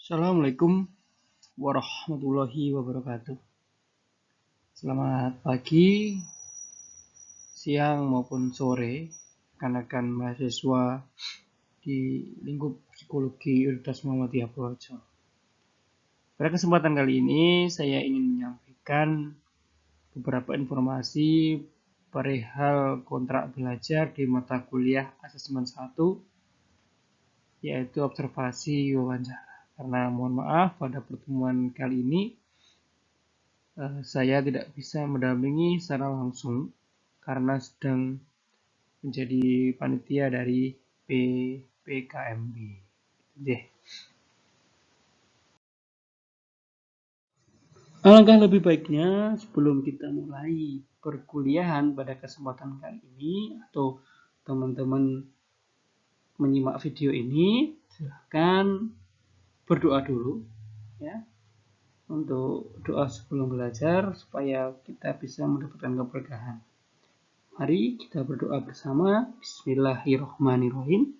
Assalamualaikum warahmatullahi wabarakatuh. Selamat pagi, siang maupun sore, rekan-rekan mahasiswa di lingkup psikologi Universitas Muhammadiyah Purworejo. Pada kesempatan kali ini, saya ingin menyampaikan beberapa informasi perihal kontrak belajar di mata kuliah asesmen 1, yaitu observasi wawancara. Karena mohon maaf, pada pertemuan kali ini saya tidak bisa mendampingi secara langsung karena sedang menjadi panitia dari PPKMB. Alangkah lebih baiknya sebelum kita mulai perkuliahan pada kesempatan kali ini atau teman-teman menyimak video ini, silahkan berdoa dulu ya, untuk doa sebelum belajar supaya kita bisa mendapatkan keberkahan. Mari kita berdoa bersama. Bismillahirrahmanirrahim.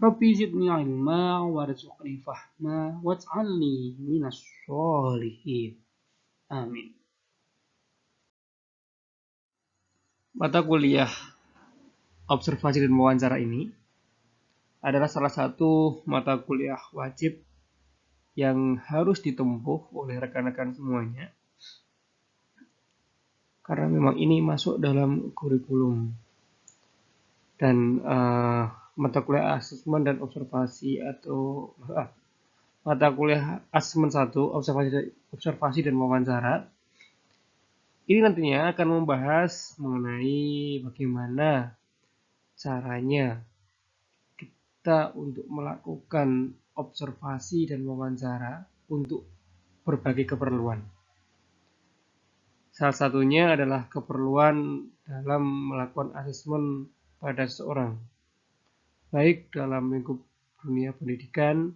Rabbi zidni ilma warzuqni fahma waj'alni minas sholihin. Amin. Mata kuliah observasi dan wawancara ini adalah salah satu mata kuliah wajib yang harus ditempuh oleh rekan-rekan semuanya, karena memang ini masuk dalam kurikulum. Dan mata kuliah asesmen dan observasi atau mata kuliah asesmen 1, observasi dan wawancara, ini nantinya akan membahas mengenai bagaimana caranya kita untuk melakukan observasi dan wawancara untuk berbagai keperluan. Salah satunya adalah keperluan dalam melakukan asesmen pada seseorang, baik dalam lingkup dunia pendidikan,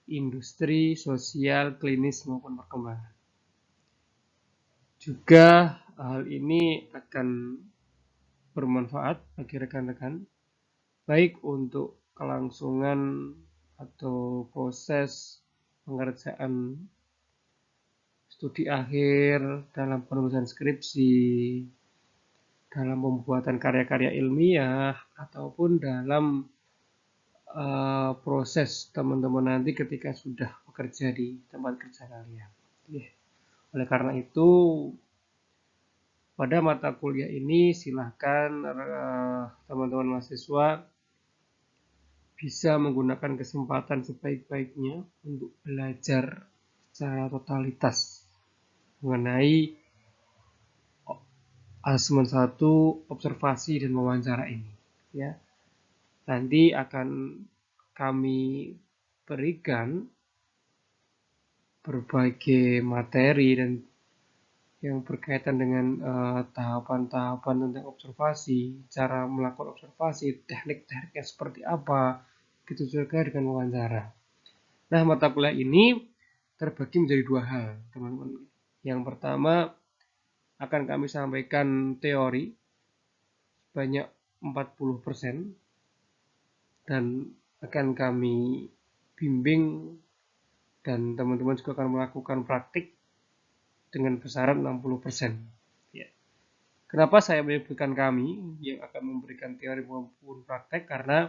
industri, sosial, klinis, maupun perkembangan. Juga hal ini akan bermanfaat bagi rekan-rekan, baik untuk kelangsungan atau proses pengerjaan studi akhir, dalam penulisan skripsi, dalam pembuatan karya-karya ilmiah, ataupun dalam proses teman-teman nanti ketika sudah bekerja di tempat kerja kalian. Oleh karena itu, pada mata kuliah ini silahkan teman-teman mahasiswa bisa menggunakan kesempatan sebaik-baiknya untuk belajar secara totalitas mengenai asesmen 1, observasi dan wawancara ini ya. Nanti akan kami berikan berbagai materi dan yang berkaitan dengan tahapan-tahapan tentang observasi, cara melakukan observasi, teknik-tekniknya seperti apa, begitu juga dengan wawancara. Nah, mata kuliah ini terbagi menjadi 2 hal, teman-teman. Yang pertama, akan kami sampaikan teori sebanyak 40%, dan akan kami bimbing dan teman-teman juga akan melakukan praktik dengan besaran 60%. Ya. Kenapa saya menyebutkan kami yang akan memberikan teori maupun praktek? Karena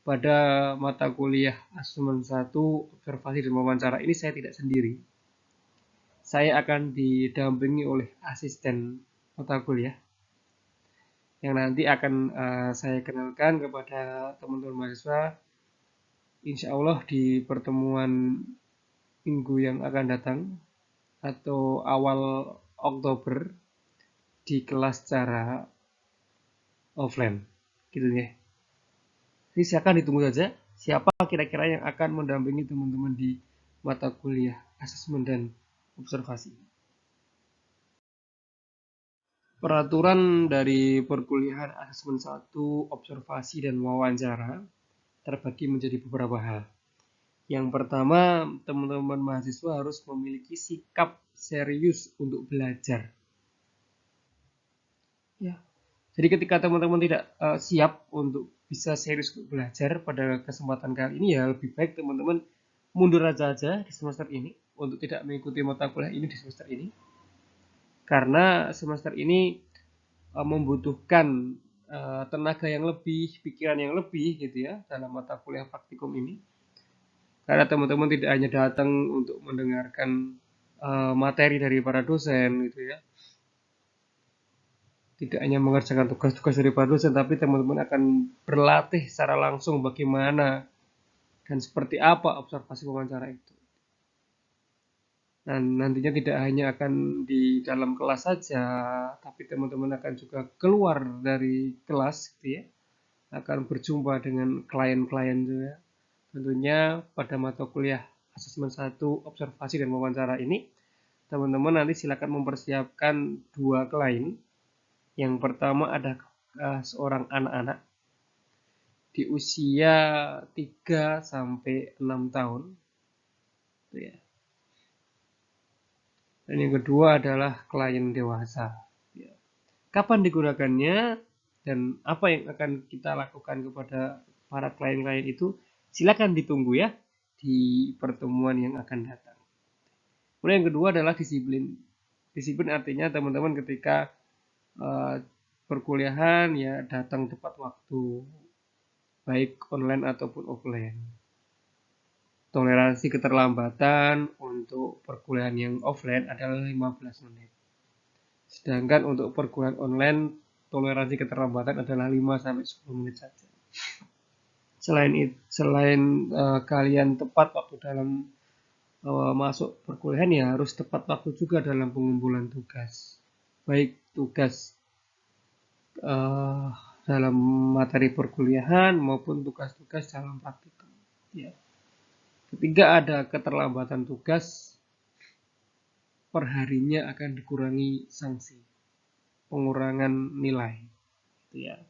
pada mata kuliah asesmen 1, observasi dan wawancara ini saya tidak sendiri. Saya akan didampingi oleh asisten mata kuliah yang nanti akan saya kenalkan kepada teman-teman mahasiswa, insya Allah di pertemuan minggu yang akan datang atau awal Oktober di kelas secara offline, gitu ya. Jadi silakan ditunggu saja siapa kira-kira yang akan mendampingi teman-teman di mata kuliah asesmen dan observasi. Peraturan dari perkuliahan asesmen 1, observasi dan wawancara terbagi menjadi beberapa hal. Yang pertama, teman-teman mahasiswa harus memiliki sikap serius untuk belajar. Ya. Jadi ketika teman-teman tidak siap untuk bisa serius untuk belajar pada kesempatan kali ini, ya lebih baik teman-teman mundur aja di semester ini untuk tidak mengikuti mata kuliah ini di semester ini, karena semester ini membutuhkan tenaga yang lebih, pikiran yang lebih gitu ya dalam mata kuliah praktikum ini. Karena teman-teman tidak hanya datang untuk mendengarkan materi dari para dosen gitu ya, tidak hanya mengerjakan tugas-tugas dari para dosen, tapi teman-teman akan berlatih secara langsung bagaimana dan seperti apa observasi wawancara itu. Dan nantinya tidak hanya akan di dalam kelas saja, tapi teman-teman akan juga keluar dari kelas gitu ya, akan berjumpa dengan klien-klien juga. Tentunya pada mata kuliah asesmen 1 observasi dan wawancara ini, teman-teman nanti silakan mempersiapkan 2 klien. Yang pertama ada seorang anak-anak di usia 3 sampai 6 tahun. Gitu ya. Dan yang kedua adalah klien dewasa. Ya. Kapan digunakannya dan apa yang akan kita lakukan kepada para klien-klien itu, silakan ditunggu ya di pertemuan yang akan datang. Kemudian yang kedua adalah disiplin. Disiplin artinya teman-teman ketika perkuliahan ya datang tepat waktu, baik online ataupun offline. Toleransi keterlambatan untuk perkuliahan yang offline adalah 15 menit. Sedangkan untuk perkuliahan online, toleransi keterlambatan adalah 5-10 menit saja. Selain kalian tepat waktu dalam masuk perkuliahan, ya harus tepat waktu juga dalam pengumpulan tugas. Baik tugas dalam materi perkuliahan maupun tugas-tugas dalam praktikum. Ya. Ketika ada keterlambatan tugas, perharinya akan dikurangi sanksi, pengurangan nilai. Gitu ya.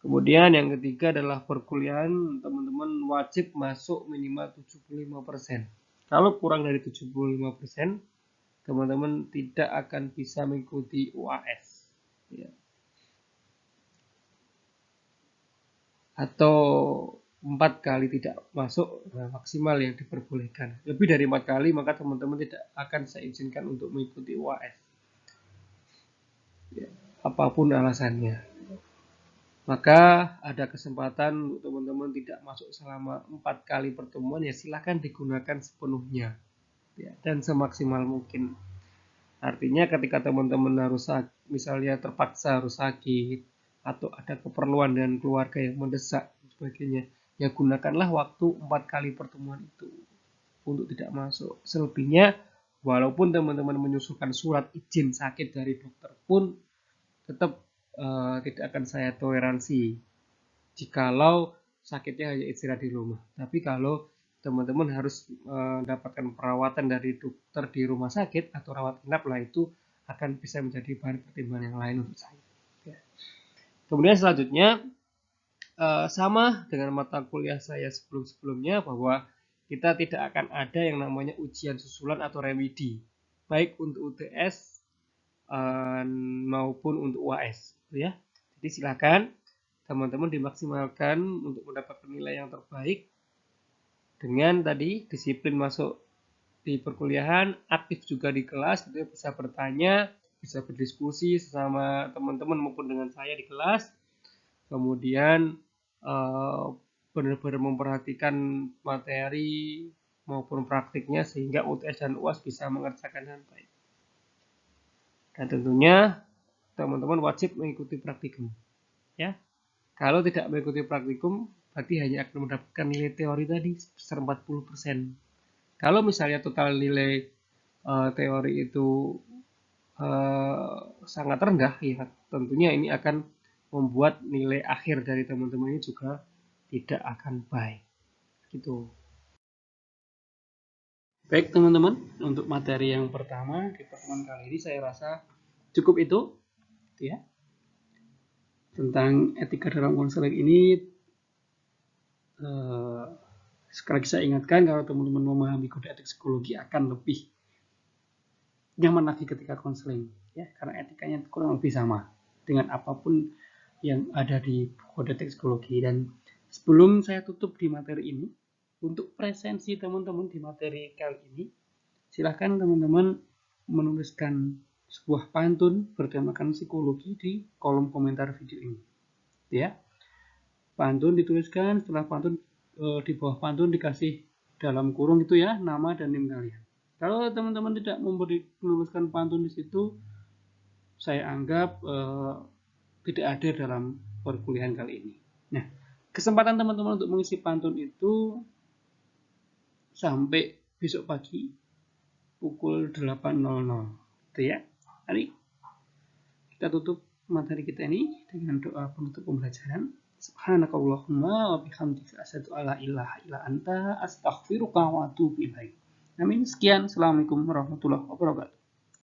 Kemudian yang ketiga adalah perkuliahan, teman-teman wajib masuk minimal 75%. Kalau kurang dari 75%, teman-teman tidak akan bisa mengikuti UAS. Ya. Atau 4 kali tidak masuk maksimal yang diperbolehkan. Lebih dari 4 kali maka teman-teman tidak akan saya izinkan untuk mengikuti UAS. Ya, apapun alasannya. Maka ada kesempatan untuk teman-teman tidak masuk selama 4 kali pertemuan, ya silahkan digunakan sepenuhnya ya, dan semaksimal mungkin. Artinya ketika teman-teman harus misalnya terpaksa harus sakit atau ada keperluan dengan keluarga yang mendesak dan sebagainya, ya gunakanlah waktu 4 kali pertemuan itu untuk tidak masuk. Selebihnya, walaupun teman-teman menyusulkan surat izin sakit dari dokter pun tetap tidak akan saya toleransi jikalau sakitnya hanya istirahat di rumah. Tapi kalau teman-teman harus mendapatkan perawatan dari dokter di rumah sakit atau rawat inap, lah itu akan bisa menjadi bahan pertimbangan yang lain untuk saya. Ya. Kemudian selanjutnya sama dengan mata kuliah saya sebelum-sebelumnya, bahwa kita tidak akan ada yang namanya ujian susulan atau remedi, baik untuk UTS maupun untuk UAS, ya. Jadi silakan teman-teman dimaksimalkan untuk mendapatkan nilai yang terbaik dengan tadi disiplin masuk di perkuliahan, aktif juga di kelas, gitu ya, bisa bertanya, bisa berdiskusi sesama teman-teman maupun dengan saya di kelas. Kemudian benar-benar memperhatikan materi maupun praktiknya sehingga UTS dan UAS bisa mengerjakan dengan baik. Dan tentunya teman-teman wajib mengikuti praktikum. Ya. Kalau tidak mengikuti praktikum, berarti hanya akan mendapatkan nilai teori tadi sebesar 40%. Kalau misalnya total nilai teori itu sangat rendah, ya tentunya ini akan membuat nilai akhir dari teman-teman ini juga tidak akan baik. Gitu. Baik teman-teman, untuk materi yang pertama di pertemuan kali ini saya rasa cukup itu, ya. Tentang etika dalam konseling ini, sekali lagi saya ingatkan, kalau teman-teman memahami kode etik psikologi akan lebih nyaman lagi ketika konseling, ya, karena etikanya kurang lebih sama dengan apapun yang ada di kode etik psikologi. Dan sebelum saya tutup di materi ini, Untuk presensi teman-teman di materi kali ini, silahkan teman-teman menuliskan sebuah pantun bertemakan psikologi di kolom komentar video ini. Ya, pantun dituliskan, setelah pantun di bawah pantun dikasih dalam kurung itu ya nama dan NIM kalian. Kalau teman-teman tidak menuliskan pantun di situ, saya anggap tidak ada dalam perkuliahan kali ini. Nah, kesempatan teman-teman untuk mengisi pantun itu sampai besok pagi pukul 8.00. Itu ya. Mari kita tutup materi kita ini dengan doa penutup pembelajaran. Subhanakallahumma wa bihamdika asyhadu alla ilaha illa anta astaghfiruka wa atubu ilaik. Amin. Sekian. Assalamualaikum warahmatullahi wabarakatuh.